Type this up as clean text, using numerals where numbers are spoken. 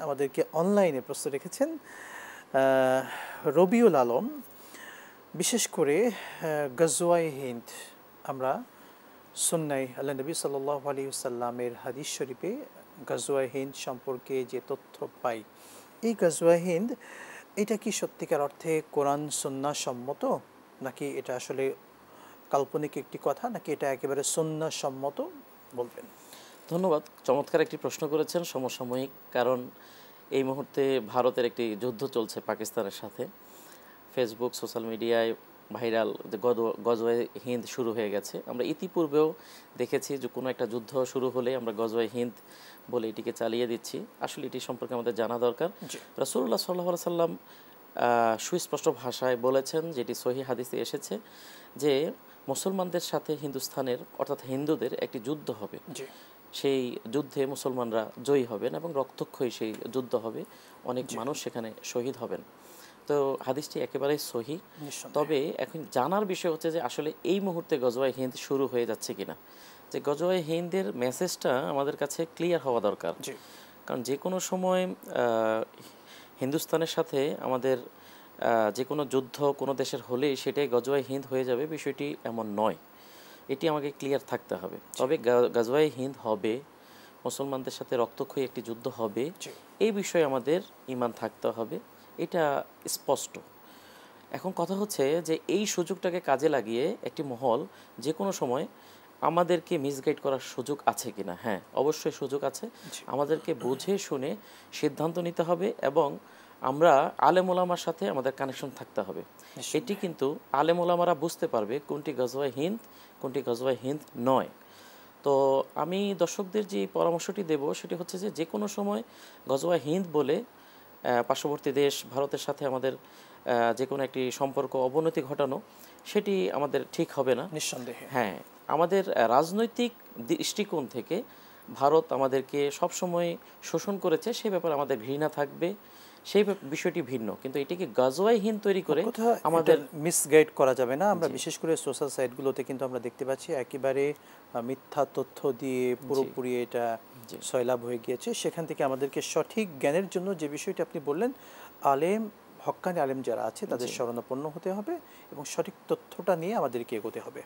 আমাদেরকে অনলাইনে প্রশ্ন রেখেছেন রবিউল আলম, বিশেষ করে গজওয়ায়ে হিন্দ, আমরা সুন্নাহ আল্লাহ নবী সাল্লাল্লাহু আলাইহি ওয়াসাল্লামের হাদিস শরীফে গজওয়ায়ে হিন্দ সম্পর্কে যে তথ্য পাই, এই গজওয়ায়ে হিন্দ এটা কি সত্যিকার অর্থে কোরআন সুন্নাহ সম্মত, নাকি এটা আসলে কাল্পনিক একটি কথা, নাকি এটা একেবারে সুন্নাহ সম্মত, বলবেন? ধন্যবাদ, চমৎকার একটি প্রশ্ন করেছেন, সমসাময়িক। কারণ এই মুহূর্তে ভারতের একটি যুদ্ধ চলছে পাকিস্তানের সাথে। ফেসবুক, সোশ্যাল মিডিয়ায় ভাইরাল যে গজওয়ায়ে হিন্দ শুরু হয়ে গেছে। আমরা ইতিপূর্বেও দেখেছি যে কোনো একটা যুদ্ধ শুরু হলে আমরা গজওয়ায়ে হিন্দ বলে এটিকে চালিয়ে দিচ্ছি। আসলে এটি সম্পর্কে আমাদের জানা দরকার। রাসূলুল্লাহ সাল্লাল্লাহু আলাইহি সাল্লাম সুস্পষ্ট ভাষায় বলেছেন, যেটি সহিহ হাদিসে এসেছে, যে মুসলমানদের সাথে হিন্দুস্তানের অর্থাৎ হিন্দুদের একটি যুদ্ধ হবে। সেই যুদ্ধে মুসলমানরা জয়ী হবেন এবং রক্তক্ষয়ী সেই যুদ্ধ হবে, অনেক মানুষ সেখানে শহীদ হবেন। তো হাদিসটি একেবারেই সহিহ। তবে এখন জানার বিষয় হচ্ছে যে আসলে এই মুহূর্তে গজওয়ায়ে হিন্দ শুরু হয়ে যাচ্ছে কিনা, যে গজওয়ায়ে হিন্দের মেসেজটা আমাদের কাছে ক্লিয়ার হওয়া দরকার। কারণ যে কোনো সময় হিন্দুস্তানের সাথে আমাদের যে কোনো যুদ্ধ কোনো দেশের হলেই সেটাই গজওয়ায়ে হিন্দ হয়ে যাবে, বিষয়টি এমন নয়। এটি আমাকে ক্লিয়ার থাকতে হবে। তবে গজওয়ায়ে হিন্দ হবে, মুসলমানদের সাথে রক্তক্ষয়ী একটি যুদ্ধ হবে, এই বিষয়ে আমাদের ঈমান থাকতে হবে, এটা স্পষ্ট। এখন কথা হচ্ছে যে এই সুযোগটাকে কাজে লাগিয়ে একটি মহল যে কোনো সময় আমাদেরকে মিসগাইড করার সুযোগ আছে কিনা। হ্যাঁ, অবশ্যই সুযোগ আছে। আমাদেরকে বুঝে শুনে সিদ্ধান্ত নিতে হবে এবং আমরা আলেম ওলামার সাথে আমাদের কানেকশন থাকতে হবে। এটি কিন্তু আলেম ওলামারা বুঝতে পারবে কোনটি গজওয়ায়ে হিন্দ, কোনটি গজওয়ায়ে হিন্দ নয়। তো আমি দর্শকদের যে পরামর্শটি দেব সেটি হচ্ছে যে যে কোনো সময় গজওয়ায়ে হিন্দ বলে পার্শ্ববর্তী দেশ ভারতের সাথে আমাদের যে কোনো একটি সম্পর্ক অবনতি ঘটানো, সেটি আমাদের ঠিক হবে না, নিঃসন্দেহে। হ্যাঁ, আমাদের রাজনৈতিক দৃষ্টিকোণ থেকে ভারত আমাদেরকে সবসময় শোষণ করেছে, সে ব্যাপারে আমাদের ঘৃণা থাকবে, সেই বিষয়টি ভিন্ন। কিন্তু এটিকে গজওয়ায়ে হিন্দ তৈরি করে আমাদের মিসগাইড করা যাবে না। আমরা বিশেষ করে সোশ্যাল সাইটগুলোতে কিন্তু আমরা দেখতে পাচ্ছি একেবারে মিথ্যা তথ্য দিয়ে পুরোপুরি এটা সয়লাভ হয়ে গিয়েছে। সেখান থেকে আমাদেরকে সঠিক জ্ঞানের জন্য যে বিষয়টি আপনি বললেন, আলেম, হক্কানি আলেম যারা আছে তাদের শরণাপন্ন হতে হবে এবং সঠিক তথ্যটা নিয়ে আমাদেরকে এগোতে হবে।